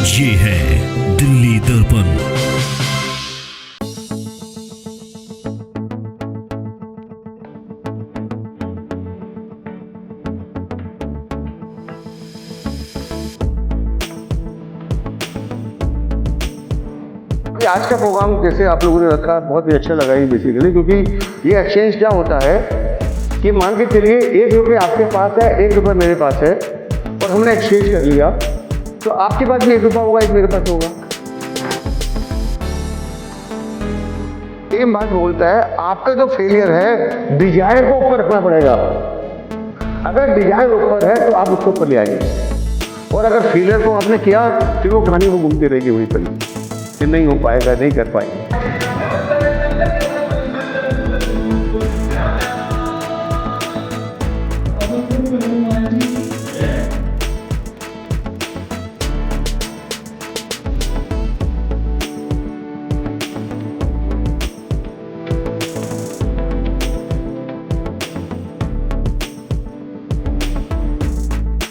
ये है दिल्ली दर्पण। आज का प्रोग्राम जैसे आप लोगों ने रखा बहुत ही अच्छा लगा ये बेसिकली, क्योंकि ये एक्सचेंज क्या होता है कि मान के चलिए ₹1 आपके पास है, ₹1 मेरे पास है और हमने एक्सचेंज कर लिया, तो आपके पास भी ₹1 होगा, एक मेरे पास होगा। ये बात बोलता है आपका जो फेलियर है डिजायर को ऊपर रखना पड़ेगा। अगर डिजायर ऊपर है तो आप उसको ऊपर ले आएंगे, और अगर फेलियर को आपने किया फिर वो कहानी वो घूमती रहेगी वहीं पर कि नहीं हो पाएगा, नहीं कर पाएंगे।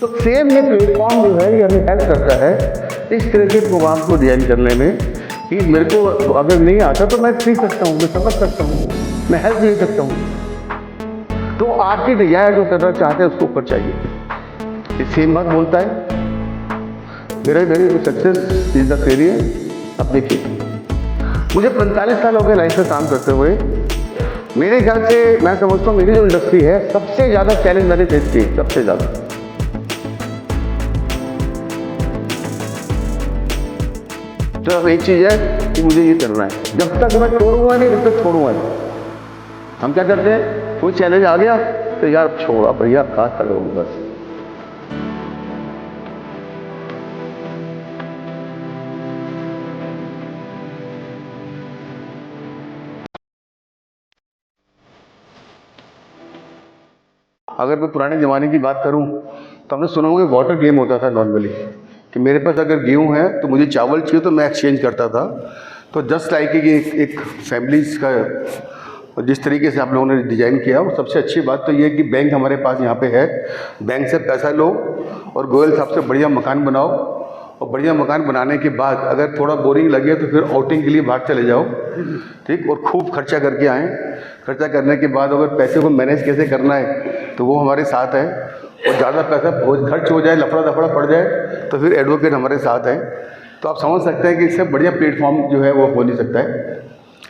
तो सेम ये प्लेटफॉर्म जो है ये हमें हेल्प करता है इस तरह के प्रोग्राम को डिजाइन करने में कि मेरे को अगर नहीं आता तो मैं सीख सकता हूँ, मैं समझ सकता हूँ, मैं हेल्प ले सकता हूँ। तो आपकी डिजायर जो करना चाहते हैं उसको ऊपर चाहिए। ये सेम बात बोलता है मेरे सक्सेस इज द फेलियर। अब देखिए मुझे 45 साल हो गए लाइफ में काम करते हुए। मेरे ख्याल से मैं समझता हूँ मेरी जो इंडस्ट्री है सबसे ज़्यादा चैलेंज मैंने फेस की, सबसे ज़्यादा। तो एक चीज़ है कि मुझे ये करना है, जब तक मैं छोड़ूंगा नहीं तब तक छोड़ूंगा नहीं। हम क्या करते हैं, कोई चैलेंज आ गया तो यार छोड़ा भैया खास करो बस। अगर मैं पुराने ज़माने की बात करूं तो हमने सुना होगा वाटर गेम होता था नॉर्मली, कि मेरे पास अगर गेहूँ है तो मुझे चावल चाहिए तो मैं एक्सचेंज करता था। तो जस्ट लाइक एक फैमिलीज का जिस तरीके से आप लोगों ने डिज़ाइन किया, वो सबसे अच्छी बात तो ये है कि बैंक हमारे पास यहाँ पे है, बैंक से पैसा लो और गोयल साहब से बढ़िया मकान बनाओ, और बढ़िया मकान बनाने के बाद अगर थोड़ा बोरिंग लगे तो फिर आउटिंग के लिए बाहर चले जाओ, ठीक, और खूब खर्चा करके आएँ। खर्चा करने के बाद अगर पैसे को मैनेज कैसे करना है तो वो हमारे साथ है, और ज़्यादा पैसा खर्च हो जाए, लफड़ा दफड़ा पड़ जाए तो फिर एडवोकेट हमारे साथ है। तो आप समझ सकते हैं कि इससे बढ़िया प्लेटफॉर्म जो है वो हो नहीं सकता है।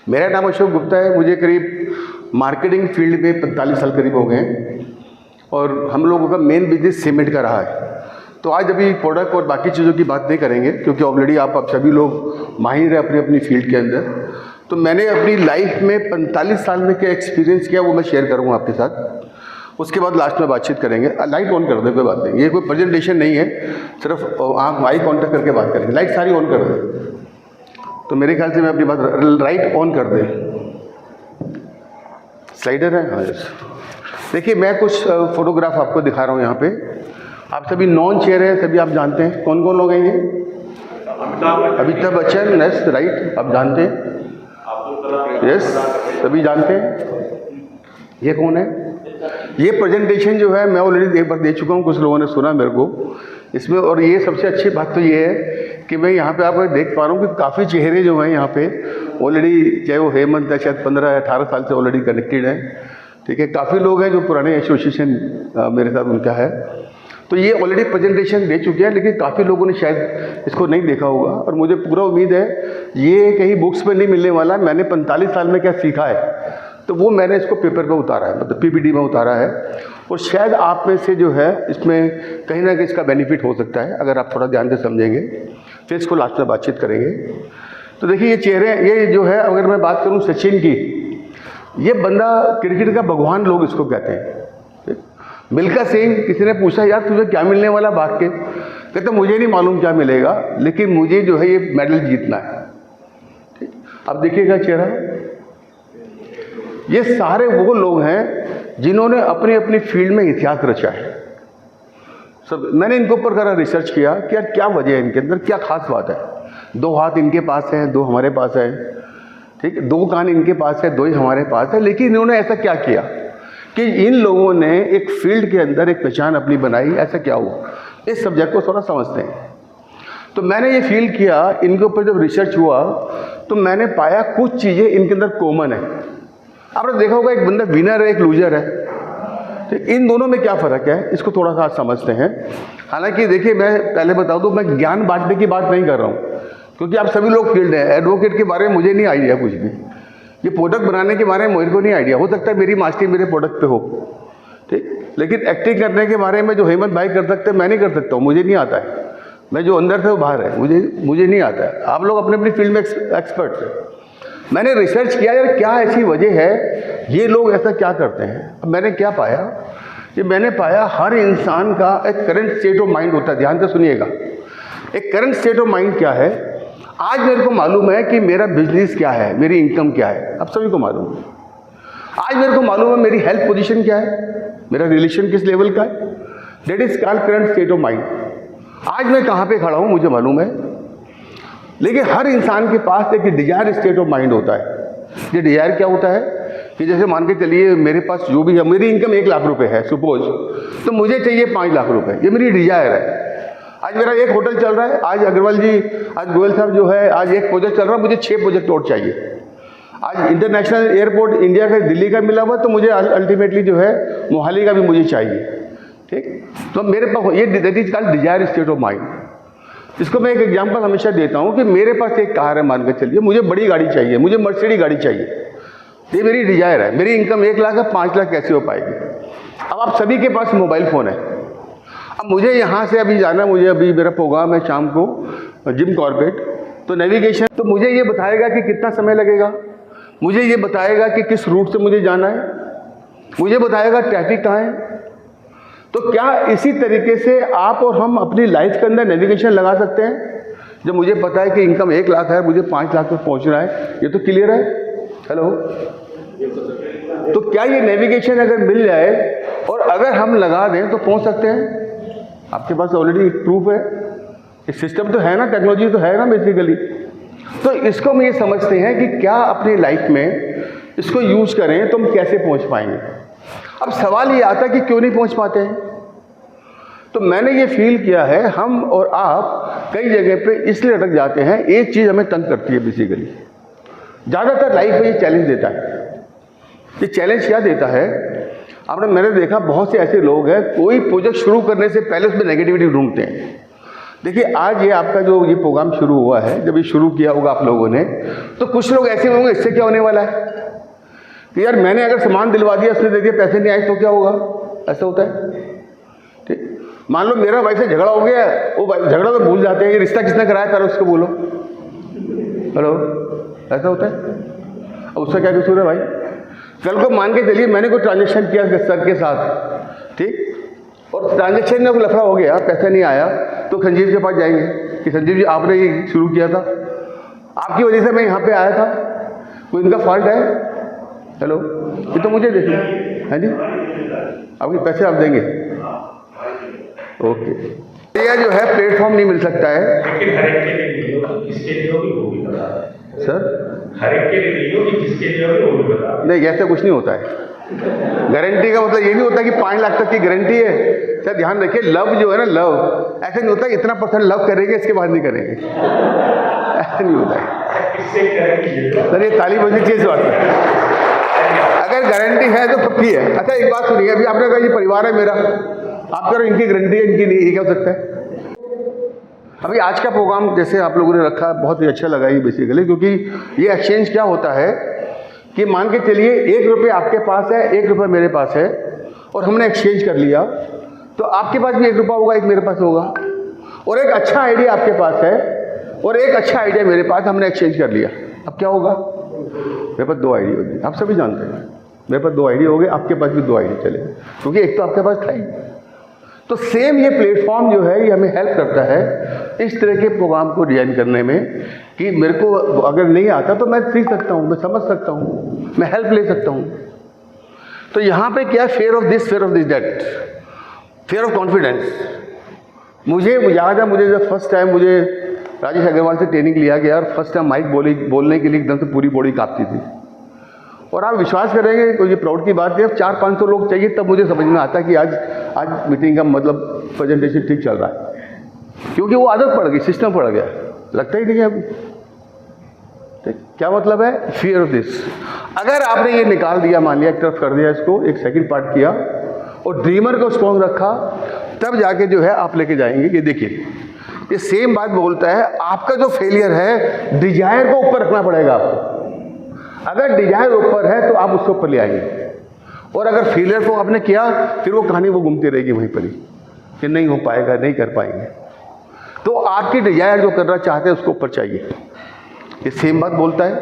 मेरा नाम अशोक गुप्ता है, मुझे करीब मार्केटिंग फील्ड में 45 साल करीब हो गए हैं, और हम लोगों का मेन बिजनेस सीमेंट का रहा है। तो आज अभी प्रोडक्ट और बाकी चीज़ों की बात नहीं करेंगे, क्योंकि ऑलरेडी आप सभी लोग माहिर हैं अपनी अपनी फील्ड के अंदर। तो मैंने अपनी लाइफ में 45 साल में क्या एक्सपीरियंस किया वो मैं शेयर करूँगा आपके साथ। उसके बाद लास्ट में बातचीत करेंगे। लाइट ऑन कर दे, कोई बात नहीं, ये कोई प्रेजेंटेशन नहीं है, सिर्फ आप आई कांटेक्ट करके बात करेंगे। लाइट सारी ऑन कर दे। तो मेरे ख्याल से मैं अपनी बात, लाइट ऑन कर दे। स्लाइडर है, हाँ यस। देखिए मैं कुछ फोटोग्राफ आपको दिखा रहा हूँ यहाँ पे। आप सभी नॉन चेयर हैं, सभी आप जानते हैं कौन कौन लोग हैं ये? अमिताभ बच्चन, यस राइट, आप जानते हैं, यस सभी जानते हैं। ये कौन है? ये प्रेजेंटेशन जो है मैं ऑलरेडी एक बार दे चुका हूँ, कुछ लोगों ने सुना मेरे को इसमें। और ये सबसे अच्छी बात तो ये है कि मैं यहाँ पे आपको देख पा रहा हूँ कि काफ़ी चेहरे जो हैं यहाँ पे ऑलरेडी, चाहे वो हेमंत है, शायद 15-18 साल से ऑलरेडी कनेक्टेड है, ठीक है। काफ़ी लोग हैं जो पुराने एसोसिएशन मेरे साथ उनका है। तो ये ऑलरेडी प्रेजेंटेशन दे चुके हैं, लेकिन काफ़ी लोगों ने शायद इसको नहीं देखा होगा, और मुझे पूरा उम्मीद है ये कहीं बुक्स में नहीं मिलने वाला। मैंने 45 साल में क्या सीखा है तो वो मैंने इसको पेपर पे उतारा है, मतलब पीपीटी में उतारा है, और शायद आप में से जो है इसमें कहीं ना कहीं इसका बेनिफिट हो सकता है अगर आप थोड़ा ध्यान से समझेंगे। फिर इसको लास्ट में बातचीत करेंगे। तो देखिए ये चेहरे, ये जो है अगर मैं बात करूँ सचिन की, ये बंदा क्रिकेट का भगवान लोग इसको कहते हैं। मिल्खा सिंह, किसी ने पूछा यार तुझे क्या मिलने वाला भाग के, कहते मुझे नहीं मालूम क्या मिलेगा, लेकिन मुझे जो है ये मेडल जीतना है। ठीक, अब देखिएगा चेहरा, ये सारे वो लोग हैं जिन्होंने अपनी अपनी फील्ड में इतिहास रचा है। सब मैंने इनके ऊपर करा रिसर्च किया कि यार क्या वजह है इनके अंदर, क्या खास बात है। 2 हाथ इनके पास है, 2 हमारे पास है, ठीक है, 2 कान इनके पास है, 2 ही हमारे पास है, लेकिन इन्होंने ऐसा क्या किया कि इन लोगों ने एक फील्ड के अंदर एक पहचान अपनी बनाई। ऐसा क्या हुआ, इस सब्जेक्ट को थोड़ा समझते हैं। तो मैंने ये फील किया, इनके ऊपर जब रिसर्च हुआ तो मैंने पाया कुछ चीज़ें इनके अंदर कॉमन है। आपने देखा होगा एक बंदा विनर है, एक लूजर है, तो इन दोनों में क्या फ़र्क है, इसको थोड़ा सा आज समझते हैं। हालांकि देखिए, मैं पहले बता दूं, मैं ज्ञान बांटने की बात नहीं कर रहा हूं, क्योंकि आप सभी लोग फील्ड हैं। एडवोकेट के बारे में मुझे नहीं आइडिया कुछ भी, ये प्रोडक्ट बनाने के बारे में मेरे को नहीं आइडिया। हो सकता है मेरी मास्टरी मेरे प्रोडक्ट पे हो, ठीक, लेकिन एक्टिंग करने के बारे में जो हेमंत भाई कर सकते हैं मैं नहीं कर सकता हूँ, मुझे नहीं आता है। मैं जो अंदर से वो बाहर है, मुझे नहीं आता है। आप लोग अपने अपनी फील्ड में एक्सपर्ट हैं। मैंने रिसर्च किया यार क्या ऐसी वजह है, ये लोग ऐसा क्या करते हैं। अब मैंने क्या पाया, कि मैंने पाया हर इंसान का एक करंट स्टेट ऑफ माइंड होता है। ध्यान से सुनिएगा, एक करंट स्टेट ऑफ माइंड क्या है। आज मेरे को मालूम है कि मेरा बिजनेस क्या है, मेरी इनकम क्या है, अब सभी को मालूम है। आज मेरे को मालूम है मेरी हेल्थ पोजीशन क्या है, मेरा रिलेशन किस लेवल का है, that is called current state of mind. आज मैं कहाँ पे खड़ा हूँ मुझे मालूम है। लेकिन हर इंसान के पास एक डिजायर स्टेट ऑफ माइंड होता है। ये डिजायर क्या होता है कि जैसे मान के चलिए मेरे पास जो भी है, मेरी इनकम 1 लाख रुपए है सपोज, तो मुझे चाहिए 5 लाख रुपए, ये मेरी डिजायर है। आज मेरा एक होटल चल रहा है, आज अग्रवाल जी, आज गोयल साहब जो है, आज एक प्रोजेक्ट चल रहा है, मुझे 6 प्रोजेक्ट और चाहिए। आज इंटरनेशनल एयरपोर्ट इंडिया का दिल्ली का मिला हुआ, तो मुझे अल्टीमेटली जो है मोहाली का भी मुझे चाहिए, ठीक। तो मेरे पास ये that is called desire state of mind. इसको मैं एक एग्जांपल हमेशा देता हूँ कि मेरे पास एक कार है, मान के चलिए, मुझे बड़ी गाड़ी चाहिए, मुझे मर्सिडीज गाड़ी चाहिए, ये मेरी डिजायर है। मेरी इनकम 1 लाख है, 5 लाख कैसे हो पाएगी। अब आप सभी के पास मोबाइल फ़ोन है। अब मुझे यहाँ से अभी जाना, मुझे अभी मेरा प्रोग्राम है शाम को जिम कॉर्बेट, तो नेविगेशन तो मुझे ये बताएगा कि कितना समय लगेगा, मुझे ये बताएगा कि किस रूट से मुझे जाना है, मुझे बताएगा ट्रैफिक कहाँ है। तो क्या इसी तरीके से आप और हम अपनी लाइफ के अंदर नेविगेशन लगा सकते हैं। जब मुझे पता है कि इनकम 1 लाख है, मुझे 5 लाख तक पहुँचना है, ये तो क्लियर है। हेलो, तो क्या ये नेविगेशन अगर मिल जाए और अगर हम लगा दें तो पहुँच सकते हैं। आपके पास ऑलरेडी प्रूफ है, इस सिस्टम तो है ना, टेक्नोलॉजी तो है ना बेसिकली। तो इसको हम ये समझते हैं कि क्या अपनी लाइफ में इसको यूज करें तो हम कैसे पहुंच पाएंगे। अब सवाल ये आता है कि क्यों नहीं पहुंच पाते हैं। तो मैंने ये फील किया है, हम और आप कई जगह पे इसलिए अटक जाते हैं। एक चीज़ हमें तंग करती है बेसिकली, ज़्यादातर लाइफ में ये चैलेंज देता है। ये चैलेंज क्या देता है, मैंने देखा बहुत से ऐसे लोग हैं, कोई प्रोजेक्ट शुरू करने से पहले उसमें नेगेटिविटी ढूंढते हैं। देखिए आज ये आपका जो ये प्रोग्राम शुरू हुआ है, जब ये शुरू किया होगा आप लोगों ने, तो कुछ लोग ऐसे होंगे, इससे क्या होने वाला है कि यार मैंने अगर सामान दिलवा दिया, उसने दे दिया, पैसे नहीं आए तो क्या होगा। ऐसा होता है, ठीक। मान लो मेरा वाइफ से झगड़ा हो गया, वो झगड़ा तो भूल जाते हैं, ये रिश्ता किसने कराया पहले उसको बोलो। हेलो, ऐसा होता है। अब उसका क्या कसूर है भाई। कल को मान के चलिए मैंने कोई ट्रांजेक्शन किया सर के साथ, ठीक, और ट्रांजेक्शन में कोई लफड़ा हो गया, पैसा नहीं आया, तो संजीव के पास जाएंगे कि संजीव जी आपने ये शुरू किया था, आपकी वजह से मैं यहाँ पे आया था, कोई इनका फॉल्ट है। हेलो, ये तो मुझे देखिए, है जी, आपके पैसे आप देंगे, ओके। ये जो है प्लेटफॉर्म नहीं मिल सकता है सर, हर एक के लिए नहीं होगी, जिसके लिए होगी वो भी बता। नहीं, ऐसा कुछ नहीं होता है। गारंटी का मतलब ये नहीं होता कि 5 लाख तक की गारंटी है। सर ध्यान रखिए, लव जो है ना, लव ऐसा नहीं होता इतना % लव करेंगे इसके बाद नहीं करेंगे, ऐसा नहीं होता है। सर ये ताली बजनी चाहिए इस बात पर। अगर गारंटी है तो पक्की है। अच्छा एक बात सुनिए, अभी आपने कहा ये परिवार है मेरा, आप करो इनकी गारंटी है, इनकी नहीं, ये क्या हो सकता है। अभी आज का प्रोग्राम जैसे आप लोगों ने रखा, बहुत ही अच्छा लगा ये बेसिकली, क्योंकि ये एक्सचेंज क्या होता है कि मान के चलिए 1 रुपये आपके पास है, 1 रुपये मेरे पास है, और हमने एक्सचेंज कर लिया, तो आपके पास भी 1 रुपया होगा, एक मेरे पास होगा, और एक अच्छा आइडिया आपके पास है और एक अच्छा आइडिया मेरे पास, हमने एक्सचेंज कर लिया। अब क्या होगा, मेरे पास 2 आइडिया होगी। आप सभी जानते हैं मेरे पास 2 आइडिया हो गए, आपके पास भी 2 आइडिया चले, क्योंकि एक तो आपके पास था ही। तो सेम ये प्लेटफॉर्म जो है ये हमें हेल्प करता है इस तरह के प्रोग्राम को डिजाइन करने में, कि मेरे को अगर नहीं आता तो मैं सीख सकता हूँ, मैं समझ सकता हूँ, मैं हेल्प ले सकता हूँ। तो यहाँ पे क्या, fair of this that, fair of confidence. मुझे याद है, मुझे जब फर्स्ट टाइम मुझे राजेश अग्रवाल से ट्रेनिंग लिया गया, और फर्स्ट टाइम माइक बोलने के लिए एकदम से पूरी बॉडी कांपती थी। और आप विश्वास करेंगे, कोई ये प्राउड की बात है, अब 400-500 लोग चाहिए तब मुझे समझ में आता कि आज मीटिंग का मतलब प्रेजेंटेशन ठीक चल रहा है। क्योंकि वो आदत पड़ गई, सिस्टम पड़ गया, लगता ही नहीं है अभी। क्या मतलब है? Fear of this. अगर आपने ये निकाल दिया, मान लिया एक तरफ कर दिया इसको, एक सेकंड पार्ट किया और ड्रीमर को स्ट्रॉन्ग रखा, तब जाके जो है आप लेके जाएंगे। ये देखिए, ये सेम बात बोलता है, आपका जो फेलियर है डिजायर को ऊपर रखना पड़ेगा आपको। अगर डिजायर ऊपर है तो आप उसके ऊपर ले आएंगे, और अगर फेलियर को आपने किया फिर वो कहानी वो घूमती रहेगी वहीं पर ही कि नहीं हो पाएगा, नहीं कर पाएंगे। तो आपकी डिजायर जो करना चाहते हैं उसको ऊपर चाहिए। ये सेम बात बोलता है,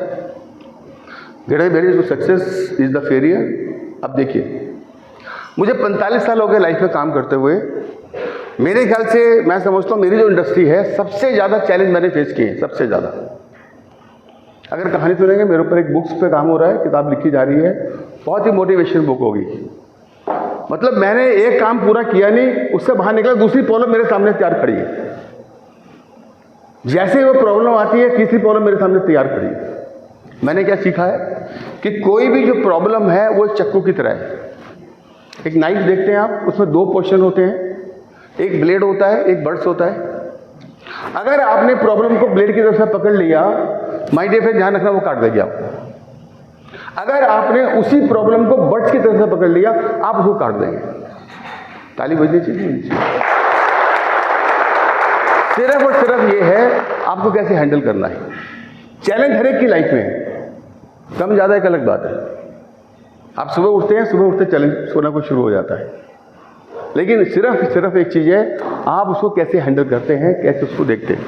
get very success is the failure. अब देखिए, मुझे 45 साल हो गए लाइफ में काम करते हुए। मेरे ख्याल से मैं समझता हूँ मेरी जो इंडस्ट्री है सबसे ज़्यादा चैलेंज मैंने फेस किए हैं, सबसे ज़्यादा। अगर कहानी सुनेंगे, मेरे ऊपर एक बुक्स पे काम हो रहा है, किताब लिखी जा रही है, बहुत ही मोटिवेशन बुक होगी। मतलब मैंने एक काम पूरा किया नहीं, उससे बाहर निकला, दूसरी प्रॉब्लम मेरे सामने तैयार खड़ी है। जैसे वो प्रॉब्लम आती है, तीसरी प्रॉब्लम मेरे सामने तैयार खड़ी है। मैंने क्या सीखा है कि कोई भी जो प्रॉब्लम है वो एक चक्कू की तरह है। एक नाइफ देखते हैं आप, उसमें 2 पोर्शन होते हैं, एक ब्लेड होता है, एक बर्ड्स होता है। अगर आपने प्रॉब्लम को ब्लेड की तरफ से पकड़ लिया, माय डियर फ्रेंड, ध्यान रखना, वो काट देगी आपको। अगर आपने उसी प्रॉब्लम को बर्ड्स की तरफ से पकड़ लिया, आप उसको काट देंगे। ताली बजनी चाहिए। सिर्फ और सिर्फ ये है आपको कैसे हैंडल करना है। चैलेंज हर एक की लाइफ में है, कम ज़्यादा एक अलग बात है। आप सुबह उठते हैं, सुबह उठते चैलेंज सोना कुछ शुरू हो जाता है, लेकिन सिर्फ एक चीज़ है, आप उसको कैसे हैंडल करते हैं, कैसे उसको देखते हैं।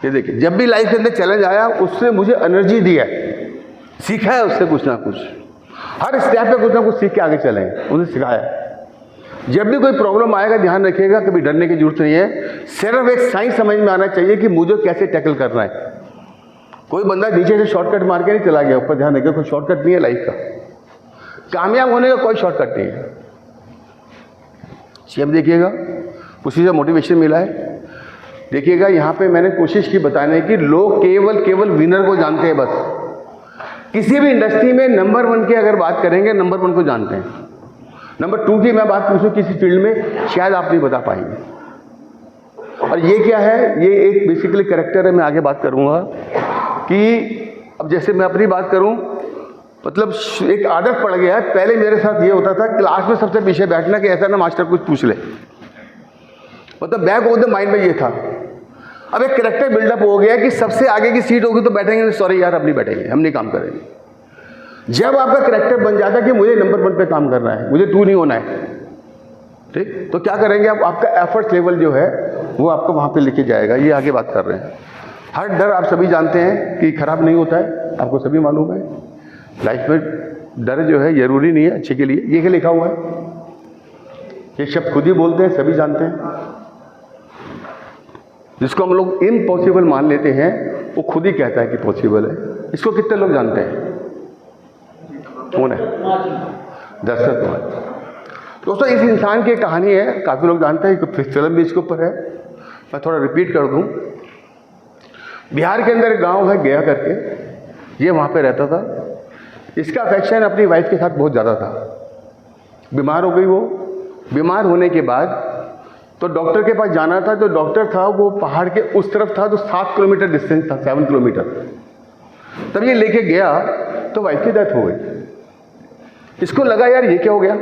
ये देखिए, जब भी लाइफ के अंदर चैलेंज आया, उससे मुझे एनर्जी दी है, सीखा है उससे कुछ ना कुछ। हर स्टेप पे कुछ ना कुछ सीख के आगे चलें, उन्हें सिखाया। जब भी कोई प्रॉब्लम आएगा, ध्यान रखिएगा, कभी डरने की जरूरत नहीं है। सिर्फ एक साइंस समझ में आना चाहिए कि मुझे कैसे टैकल करना है। कोई बंदा नीचे से शॉर्टकट मार के नहीं चला गया, ऊपर ध्यान रखिएगा, कोई शॉर्टकट नहीं है लाइफ का। कामयाब होने का कोई शॉर्टकट नहीं है। अब देखिएगा, उसी से मोटिवेशन मिला है। देखिएगा, यहाँ पे मैंने कोशिश की बताने की, लोग केवल विनर को जानते हैं बस। किसी भी इंडस्ट्री में नंबर 1 की अगर बात करेंगे, नंबर 1 को जानते हैं। नंबर 2 की मैं बात पूछूं किसी फील्ड में, शायद आप नहीं बता पाएंगे। और ये क्या है? ये एक बेसिकली कैरेक्टर है। मैं आगे बात करूँगा कि अब जैसे मैं अपनी बात करूँ, मतलब एक आदत पड़ गया है। पहले मेरे साथ ये होता था, क्लास में सबसे पीछे बैठना कि ऐसा ना मास्टर कुछ पूछ ले, मतलब बैक ऑफ द माइंड में ये था। अब एक कैरेक्टर बिल्डअप हो गया कि सबसे आगे की सीट होगी तो बैठेंगे, सॉरी यार अब नहीं बैठेंगे, हम नहीं काम करेंगे। जब आपका कैरेक्टर बन जाता है कि मुझे नंबर 1 पे काम करना है, मुझे 2 नहीं होना है, ठीक, तो क्या करेंगे आप? आपका एफर्ट लेवल जो है वो आपको वहाँ पे लेके जाएगा। ये आगे बात कर रहे हैं। हर डर आप सभी जानते हैं कि खराब नहीं होता है, आपको सभी मालूम है। लाइफ में डर जो है जरूरी नहीं है अच्छे के लिए। ये क्या लिखा हुआ है? ये शब्द खुद ही बोलते हैं, सभी जानते हैं। जिसको हम लोग इम्पॉसिबल मान लेते हैं, वो खुद ही कहता है कि पॉसिबल है। इसको कितने लोग जानते हैं? कौन है? दर्शक कुमार। दोस्तों, इस इंसान की कहानी है, काफ़ी लोग जानते हैं, फिल्म भी इसके ऊपर है। मैं थोड़ा रिपीट कर दूं। बिहार के अंदर एक गांव है गया करके, ये वहाँ पे रहता था। इसका अफेक्शन अपनी वाइफ के साथ बहुत ज़्यादा था। बीमार हो गई वो। बीमार होने के बाद तो डॉक्टर के पास जाना था। जो डॉक्टर था वो पहाड़ के उस तरफ था, जो 7 किलोमीटर डिस्टेंस था, 7 किलोमीटर। तब ये लेके गया तो वाइफ की डेथ हो गई। इसको लगा यार ये क्या हो गया,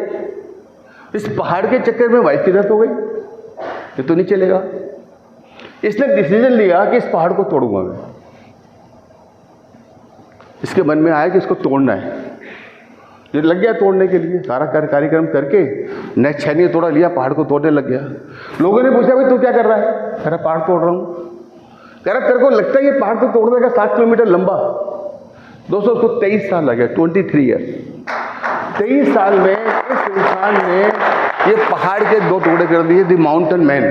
इस पहाड़ के चक्कर में वाइफ की डेथ हो गई, ये तो नहीं चलेगा। इसने डिसीजन लिया कि इस पहाड़ को तोड़ूंगा मैं। इसके मन में आया कि इसको तोड़ना है। ये लग गया तोड़ने के लिए, सारा कार्यक्रम करके नेक्स्ट छेनी तोड़ा लिया, पहाड़ को तोड़ने लग गया। लोगों ने पूछा भाई तू क्या कर रहा है? कह रहा पहाड़ तोड़ रहा हूँ। कह रहा तेरे को लगता है ये पहाड़ को तोड़ने का 7 किलोमीटर लंबा? दोस्तों, उसको 23 साल लगे, 23 ईयर। 23 साल में इस इंसान ने ये पहाड़ के 2 टुकड़े कर दिए, द माउंटेन मैन।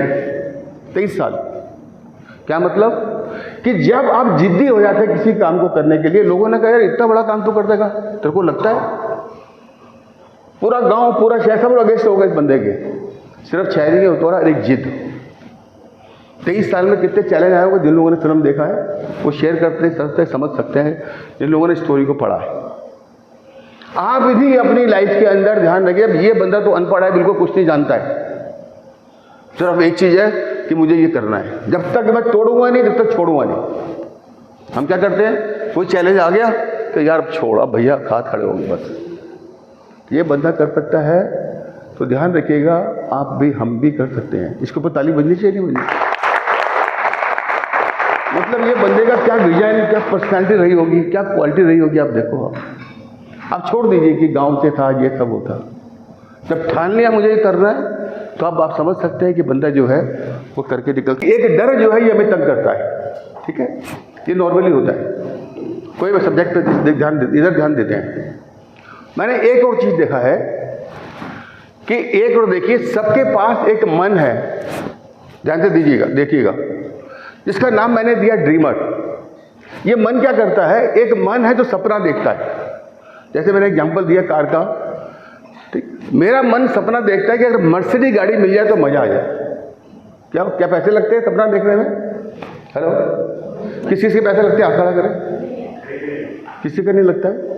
23 साल। क्या मतलब कि जब आप जिद्दी हो जाते हैं किसी काम को करने के लिए, लोगों ने कहा यार इतना बड़ा काम तो कर देगा, तेरे को लगता है? पूरा गांव, पूरा शहर सब लोग अगेंस्ट हो गए इस बंदे के। सिर्फ शायरी नहीं होता और एक जिद। 23 साल में कितने चैलेंज आए होंगे। जिन लोगों ने फिल्म देखा है वो शेयर करते समझ सकते हैं, जिन लोगों ने स्टोरी को पढ़ा है। आप भी अपनी लाइफ के अंदर ध्यान रखिए, अब ये बंदा तो अनपढ़ है, बिल्कुल कुछ नहीं जानता है। सिर्फ एक चीज़ है कि मुझे ये करना है। जब तक मैं तोड़ूंगा नहीं, जब तक छोड़ूंगा नहीं। हम क्या करते हैं, कोई चैलेंज आ गया कि यार अब छोड़, अब भैया हाथ खड़े होंगे बस। ये बंदा कर सकता है तो ध्यान रखिएगा, आप भी, हम भी कर सकते हैं। इसके ऊपर ताली बजनी चाहिए नहीं बजनी? मतलब ये बंदे का क्या विजन, क्या पर्सनैलिटी रही होगी, क्या क्वालिटी रही होगी, आप देखो। आप छोड़ दीजिए कि गांव से था, ये था, वो था। जब ठान लिया मुझे ये करना है, तो अब आप समझ सकते हैं कि बंदा जो है वो करके निकल। एक डर जो है ये हमें तंग करता है, ठीक है, ये नॉर्मली होता है। कोई भी सब्जेक्ट पे इधर ध्यान देते हैं। मैंने एक और चीज़ देखा है कि एक और देखिए, सबके पास एक मन है, ध्यान से दीजिएगा, देखिएगा, जिसका नाम मैंने दिया ड्रीमर। ये मन क्या करता है, एक मन है जो सपना देखता है। जैसे मैंने एग्जांपल दिया कार का, ठीक, मेरा मन सपना देखता है कि अगर मर्सिडीज गाड़ी मिल जाए तो मजा आ जाए। क्या क्या पैसे लगते हैं सपना देखने में? हेलो, किसी से पैसे लगते हैं? हाथ खड़ा करें। किसी का नहीं लगता है।